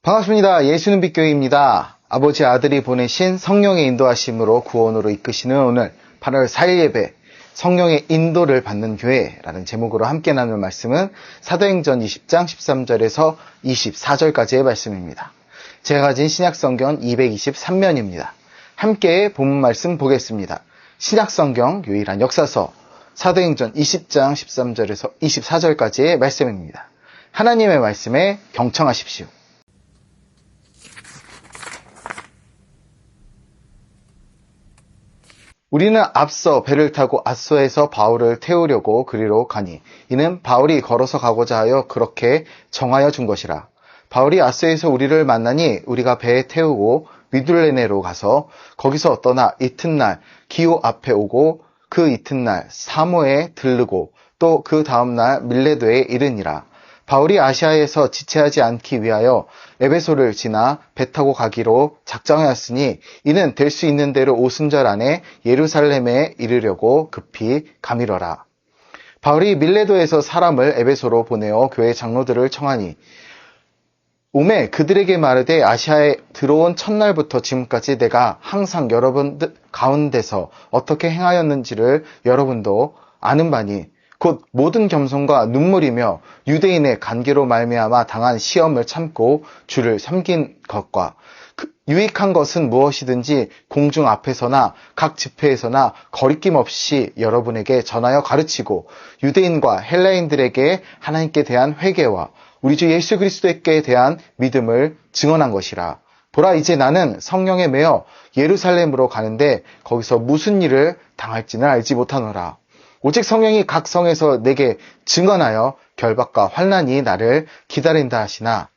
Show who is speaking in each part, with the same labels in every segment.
Speaker 1: 반갑습니다. 예수는 빛교회입니다. 아버지 아들이 보내신 성령의 인도하심으로 구원으로 이끄시는 오늘 8월 4일 예배 성령의 인도를 받는 교회라는 제목으로 함께 나눌 말씀은 사도행전 20장 13절에서 24절까지의 말씀입니다. 제가 가진 신약성경 223면입니다. 함께 본문 말씀 보겠습니다. 신약성경 유일한 역사서 사도행전 20장 13절에서 24절까지의 말씀입니다. 하나님의 말씀에 경청하십시오. 우리는 앞서 배를 타고 앗소에서 바울을 태우려고 그리로 가니 이는 바울이 걸어서 가고자 하여 그렇게 정하여 준 것이라. 바울이 앗소에서 우리를 만나니 우리가 배에 태우고 미둘레네로 가서 거기서 떠나 이튿날 기오 앞에 오고 그 이튿날 사모에 들르고 또 그 다음날 밀레도에 이르니라. 바울이 아시아에서 지체하지 않기 위하여 에베소를 지나 배 타고 가기로 작정하였으니 이는 될 수 있는 대로 오순절 안에 예루살렘에 이르려고 급히 가미러라. 바울이 밀레도에서 사람을 에베소로 보내어 교회 장로들을 청하니 오매 그들에게 말하되 아시아에 들어온 첫날부터 지금까지 내가 항상 여러분 가운데서 어떻게 행하였는지를 여러분도 아는 바니 곧 모든 겸손과 눈물이며 유대인의 관계로 말미암아 당한 시험을 참고 주를 섬긴 것과 유익한 것은 무엇이든지 공중 앞에서나 각 집회에서나 거리낌 없이 여러분에게 전하여 가르치고 유대인과 헬라인들에게 하나님께 대한 회개와 우리 주 예수 그리스도께 대한 믿음을 증언한 것이라. 보라, 이제 나는 성령에 매여 예루살렘으로 가는데 거기서 무슨 일을 당할지는 알지 못하노라. 오직 성령이 각 성에서 내게 증언하여 결박과 환난이 나를 기다린다 하시나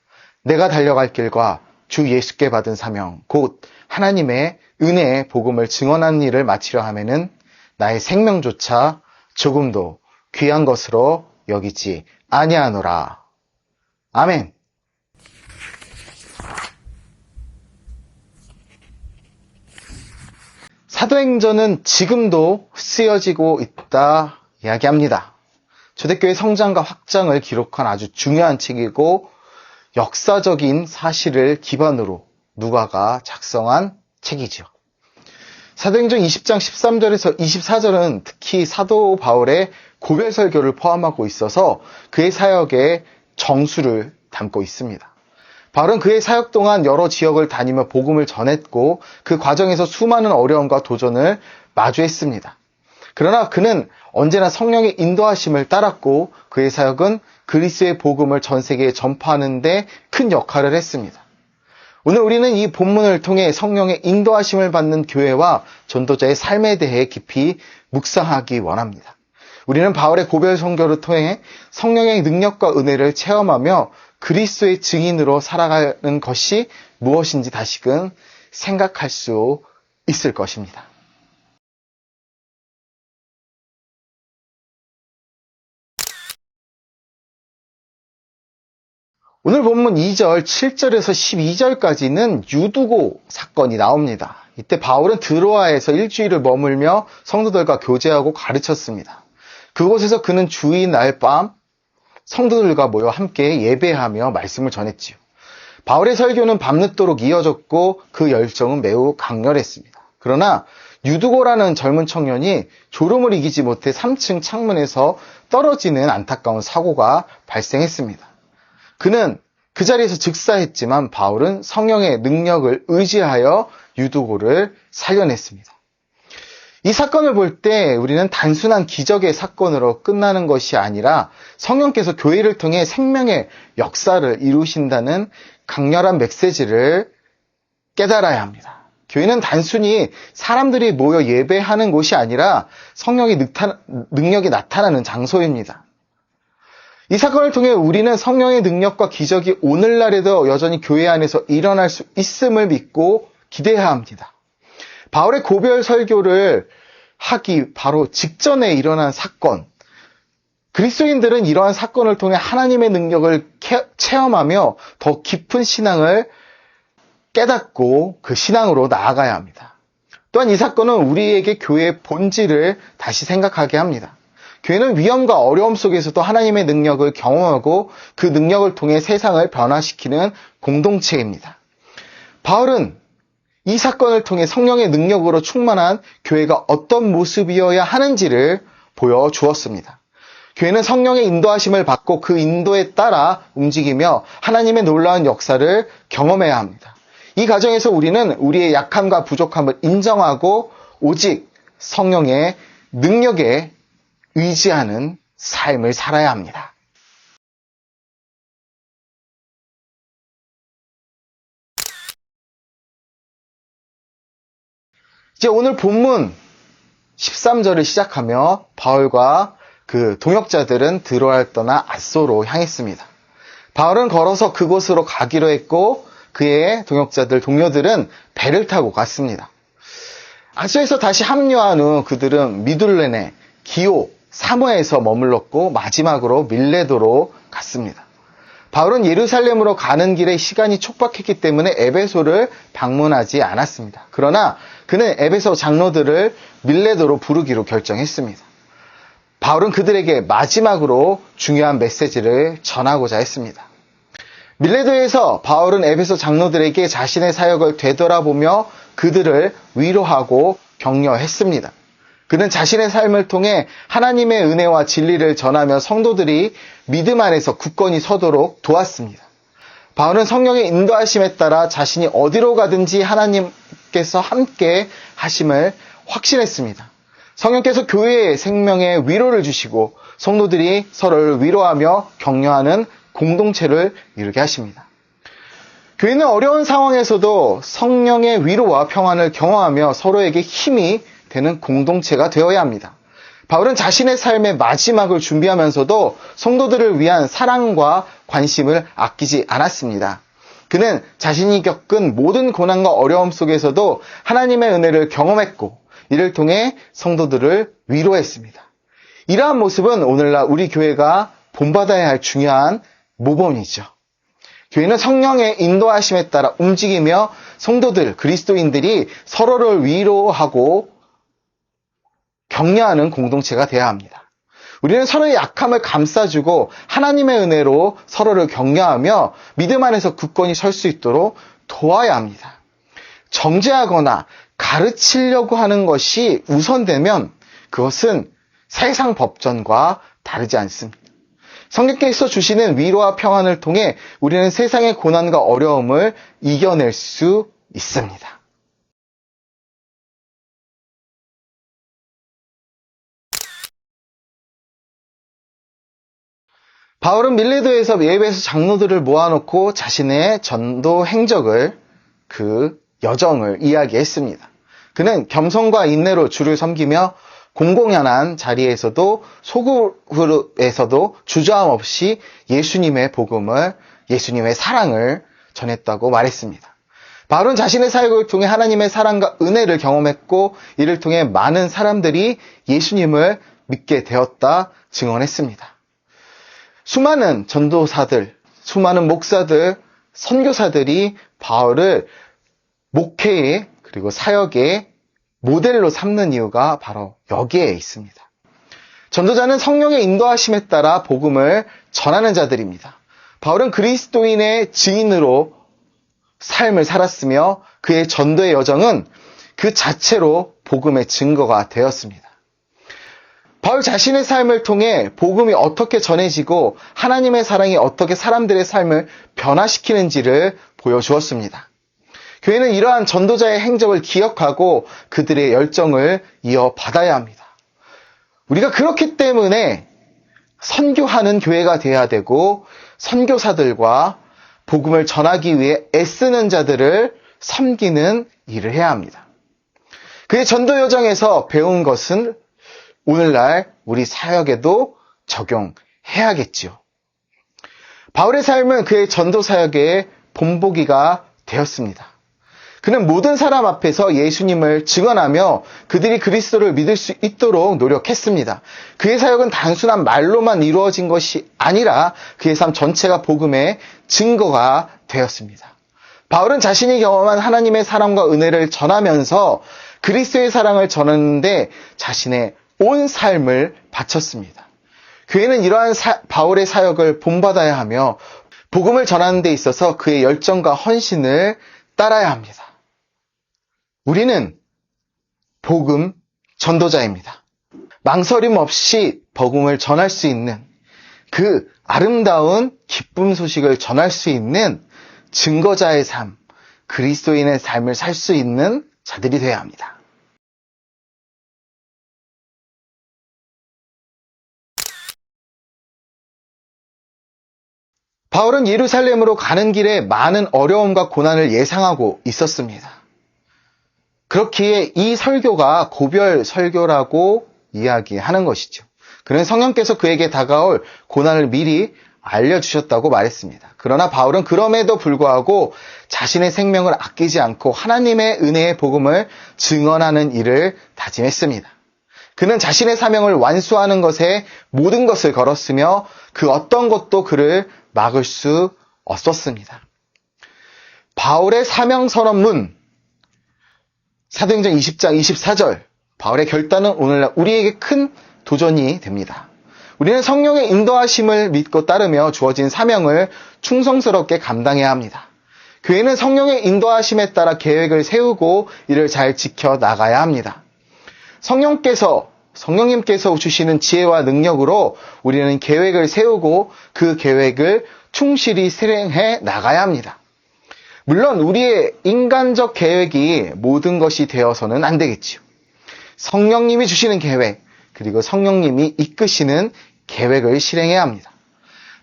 Speaker 1: 내가 달려갈 길과 주 예수께 받은 사명 곧 하나님의 은혜의 복음을 증언하는 일을 마치려 하면은 나의 생명조차 조금도 귀한 것으로 여기지 아니하노라. 아멘. 사도행전은 지금도 쓰여지고 있다 이야기합니다. 초대교회 성장과 확장을 기록한 아주 중요한 책이고 역사적인 사실을 기반으로 누가가 작성한 책이죠. 사도행전 20장 13절에서 24절은 특히 사도 바울의 고별 설교를 포함하고 있어서 그의 사역의 정수를 담고 있습니다. 바울은 그의 사역 동안 여러 지역을 다니며 복음을 전했고 그 과정에서 수많은 어려움과 도전을 마주했습니다. 그러나 그는 언제나 성령의 인도하심을 따랐고 그의 사역은 그리스도의 복음을 전 세계에 전파하는 데 큰 역할을 했습니다. 오늘 우리는 이 본문을 통해 성령의 인도하심을 받는 교회와 전도자의 삶에 대해 깊이 묵상하기 원합니다. 우리는 바울의 고별 선교를 통해 성령의 능력과 은혜를 체험하며 그리스도의 증인으로 살아가는 것이 무엇인지 다시금 생각할 수 있을 것입니다. 오늘 본문 2절, 7절에서 12절까지는 유두고 사건이 나옵니다. 이때 바울은 드로아에서 일주일을 머물며 성도들과 교제하고 가르쳤습니다. 그곳에서 그는 주일날 밤 성도들과 모여 함께 예배하며 말씀을 전했지요. 바울의 설교는 밤늦도록 이어졌고 그 열정은 매우 강렬했습니다. 그러나 유두고라는 젊은 청년이 졸음을 이기지 못해 3층 창문에서 떨어지는 안타까운 사고가 발생했습니다. 그는 그 자리에서 즉사했지만 바울은 성령의 능력을 의지하여 유두고를 살려냈습니다. 이 사건을 볼 때 우리는 단순한 기적의 사건으로 끝나는 것이 아니라 성령께서 교회를 통해 생명의 역사를 이루신다는 강렬한 메시지를 깨달아야 합니다. 교회는 단순히 사람들이 모여 예배하는 곳이 아니라 성령의 능력이 나타나는 장소입니다. 이 사건을 통해 우리는 성령의 능력과 기적이 오늘날에도 여전히 교회 안에서 일어날 수 있음을 믿고 기대해야 합니다. 바울의 고별 설교를 하기 바로 직전에 일어난 사건, 그리스도인들은 이러한 사건을 통해 하나님의 능력을 체험하며 더 깊은 신앙을 깨닫고 그 신앙으로 나아가야 합니다. 또한 이 사건은 우리에게 교회의 본질을 다시 생각하게 합니다. 교회는 위험과 어려움 속에서도 하나님의 능력을 경험하고 그 능력을 통해 세상을 변화시키는 공동체입니다. 바울은 이 사건을 통해 성령의 능력으로 충만한 교회가 어떤 모습이어야 하는지를 보여주었습니다. 교회는 성령의 인도하심을 받고 그 인도에 따라 움직이며 하나님의 놀라운 역사를 경험해야 합니다. 이 과정에서 우리는 우리의 약함과 부족함을 인정하고 오직 성령의 능력에 의지하는 삶을 살아야 합니다. 이제 오늘 본문 13절을 시작하며 바울과 그 동역자들은 드로아를 떠나 앗소로 향했습니다. 바울은 걸어서 그곳으로 가기로 했고 그의 동료들은 배를 타고 갔습니다. 앗소에서 다시 합류한 후 그들은 미둘레네, 기오, 사모에서 머물렀고 마지막으로 밀레도로 갔습니다. 바울은 예루살렘으로 가는 길에 시간이 촉박했기 때문에 에베소를 방문하지 않았습니다. 그러나 그는 에베소 장로들을 밀레도로 부르기로 결정했습니다. 바울은 그들에게 마지막으로 중요한 메시지를 전하고자 했습니다. 밀레도에서 바울은 에베소 장로들에게 자신의 사역을 되돌아보며 그들을 위로하고 격려했습니다. 그는 자신의 삶을 통해 하나님의 은혜와 진리를 전하며 성도들이 믿음 안에서 굳건히 서도록 도왔습니다. 바울은 성령의 인도하심에 따라 자신이 어디로 가든지 하나님께서 함께 하심을 확신했습니다. 성령께서 교회의 생명에 위로를 주시고 성도들이 서로를 위로하며 격려하는 공동체를 이루게 하십니다. 교회는 어려운 상황에서도 성령의 위로와 평안을 경험하며 서로에게 힘이 되는 공동체가 되어야 합니다. 바울은 자신의 삶의 마지막을 준비하면서도 성도들을 위한 사랑과 관심을 아끼지 않았습니다. 그는 자신이 겪은 모든 고난과 어려움 속에서도 하나님의 은혜를 경험했고 이를 통해 성도들을 위로했습니다. 이러한 모습은 오늘날 우리 교회가 본받아야 할 중요한 모범이죠. 교회는 성령의 인도하심에 따라 움직이며 성도들, 그리스도인들이 서로를 위로하고 격려하는 공동체가 되어야 합니다. 우리는 서로의 약함을 감싸주고 하나님의 은혜로 서로를 격려하며 믿음 안에서 굳건히 설 수 있도록 도와야 합니다. 정죄하거나 가르치려고 하는 것이 우선되면 그것은 세상 법전과 다르지 않습니다. 성령께서 주시는 위로와 평안을 통해 우리는 세상의 고난과 어려움을 이겨낼 수 있습니다. 바울은 밀레도에서 예배에서 장로들을 모아놓고 자신의 전도 행적을 그 여정을 이야기했습니다. 그는 겸손과 인내로 주를 섬기며 공공연한 자리에서도 소그룹에서도 주저함 없이 예수님의 복음을, 예수님의 사랑을 전했다고 말했습니다. 바울은 자신의 사역을 통해 하나님의 사랑과 은혜를 경험했고 이를 통해 많은 사람들이 예수님을 믿게 되었다 증언했습니다. 수많은 전도사들, 수많은 목사들, 선교사들이 바울을 목회의 그리고 사역의 모델로 삼는 이유가 바로 여기에 있습니다. 전도자는 성령의 인도하심에 따라 복음을 전하는 자들입니다. 바울은 그리스도인의 증인으로 삶을 살았으며 그의 전도의 여정은 그 자체로 복음의 증거가 되었습니다. 바울 자신의 삶을 통해 복음이 어떻게 전해지고 하나님의 사랑이 어떻게 사람들의 삶을 변화시키는지를 보여주었습니다. 교회는 이러한 전도자의 행적을 기억하고 그들의 열정을 이어받아야 합니다. 우리가 그렇기 때문에 선교하는 교회가 되어야 되고 선교사들과 복음을 전하기 위해 애쓰는 자들을 섬기는 일을 해야 합니다. 그의 전도 여정에서 배운 것은 오늘날 우리 사역에도 적용해야겠지요. 바울의 삶은 그의 전도 사역의 본보기가 되었습니다. 그는 모든 사람 앞에서 예수님을 증언하며 그들이 그리스도를 믿을 수 있도록 노력했습니다. 그의 사역은 단순한 말로만 이루어진 것이 아니라 그의 삶 전체가 복음의 증거가 되었습니다. 바울은 자신이 경험한 하나님의 사랑과 은혜를 전하면서 그리스도의 사랑을 전하는데 자신의 온 삶을 바쳤습니다. 교회는 이러한 바울의 사역을 본받아야 하며 복음을 전하는 데 있어서 그의 열정과 헌신을 따라야 합니다. 우리는 복음 전도자입니다. 망설임 없이 복음을 전할 수 있는, 그 아름다운 기쁨 소식을 전할 수 있는 증거자의 삶, 그리스도인의 삶을 살 수 있는 자들이 되어야 합니다. 바울은 예루살렘으로 가는 길에 많은 어려움과 고난을 예상하고 있었습니다. 그렇기에 이 설교가 고별 설교라고 이야기하는 것이죠. 그는 성령께서 그에게 다가올 고난을 미리 알려주셨다고 말했습니다. 그러나 바울은 그럼에도 불구하고 자신의 생명을 아끼지 않고 하나님의 은혜의 복음을 증언하는 일을 다짐했습니다. 그는 자신의 사명을 완수하는 것에 모든 것을 걸었으며 그 어떤 것도 그를 막을 수 없었습니다. 바울의 사명 선언문, 사도행전 20장 24절, 바울의 결단은 오늘날 우리에게 큰 도전이 됩니다. 우리는 성령의 인도하심을 믿고 따르며 주어진 사명을 충성스럽게 감당해야 합니다. 교회는 성령의 인도하심에 따라 계획을 세우고 이를 잘 지켜 나가야 합니다. 성령님께서 주시는 지혜와 능력으로 우리는 계획을 세우고 그 계획을 충실히 실행해 나가야 합니다. 물론 우리의 인간적 계획이 모든 것이 되어서는 안 되겠지요. 성령님이 주시는 계획, 그리고 성령님이 이끄시는 계획을 실행해야 합니다.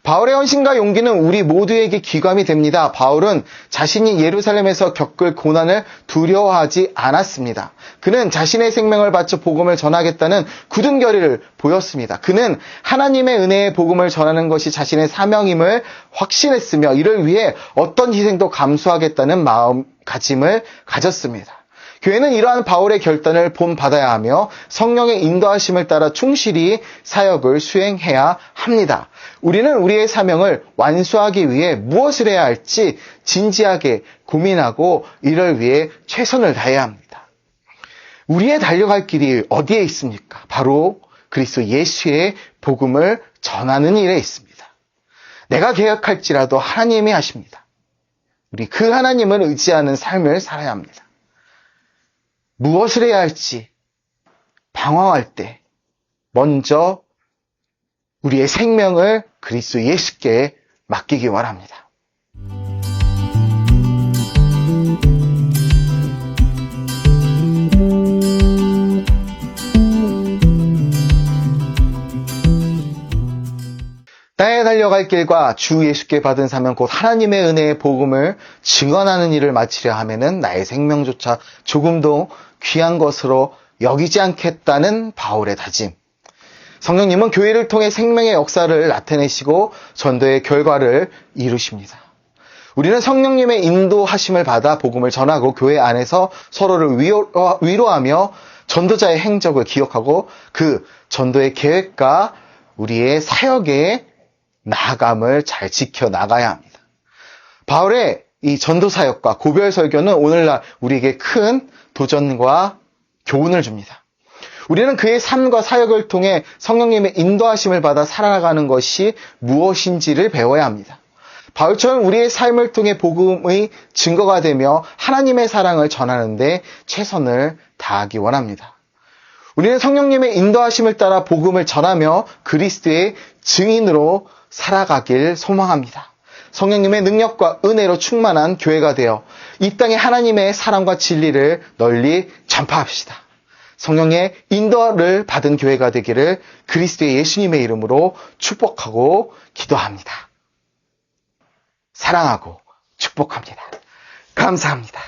Speaker 1: 바울의 헌신과 용기는 우리 모두에게 귀감이 됩니다. 바울은 자신이 예루살렘에서 겪을 고난을 두려워하지 않았습니다. 그는 자신의 생명을 바쳐 복음을 전하겠다는 굳은 결의를 보였습니다. 그는 하나님의 은혜의 복음을 전하는 것이 자신의 사명임을 확신했으며 이를 위해 어떤 희생도 감수하겠다는 마음가짐을 가졌습니다. 교회는 이러한 바울의 결단을 본받아야 하며 성령의 인도하심을 따라 충실히 사역을 수행해야 합니다. 우리는 우리의 사명을 완수하기 위해 무엇을 해야 할지 진지하게 고민하고 이를 위해 최선을 다해야 합니다. 우리의 달려갈 길이 어디에 있습니까? 바로 그리스도 예수의 복음을 전하는 일에 있습니다. 내가 계획할지라도 하나님이 하십니다. 우리 그 하나님을 의지하는 삶을 살아야 합니다. 무엇을 해야 할지 방황할 때 먼저 우리의 생명을 그리스도 예수께 맡기기 원합니다. 나의 달려갈 길과 주 예수께 받은 사명 곧 하나님의 은혜의 복음을 증언하는 일을 마치려 하면은 나의 생명조차 조금도 귀한 것으로 여기지 않겠다는 바울의 다짐. 성령님은 교회를 통해 생명의 역사를 나타내시고 전도의 결과를 이루십니다. 우리는 성령님의 인도하심을 받아 복음을 전하고 교회 안에서 서로를 위로하며 전도자의 행적을 기억하고 그 전도의 계획과 우리의 사역의 나아감을 잘 지켜나가야 합니다. 바울의 이 전도사역과 고별 설교는 오늘날 우리에게 큰 도전과 교훈을 줍니다. 우리는 그의 삶과 사역을 통해 성령님의 인도하심을 받아 살아가는 것이 무엇인지를 배워야 합니다. 바울처럼 우리의 삶을 통해 복음의 증거가 되며 하나님의 사랑을 전하는데 최선을 다하기 원합니다. 우리는 성령님의 인도하심을 따라 복음을 전하며 그리스도의 증인으로 살아가길 소망합니다. 성령님의 능력과 은혜로 충만한 교회가 되어 이 땅에 하나님의 사랑과 진리를 널리 전파합시다. 성령의 인도를 받은 교회가 되기를 그리스도의 예수님의 이름으로 축복하고 기도합니다. 사랑하고 축복합니다. 감사합니다.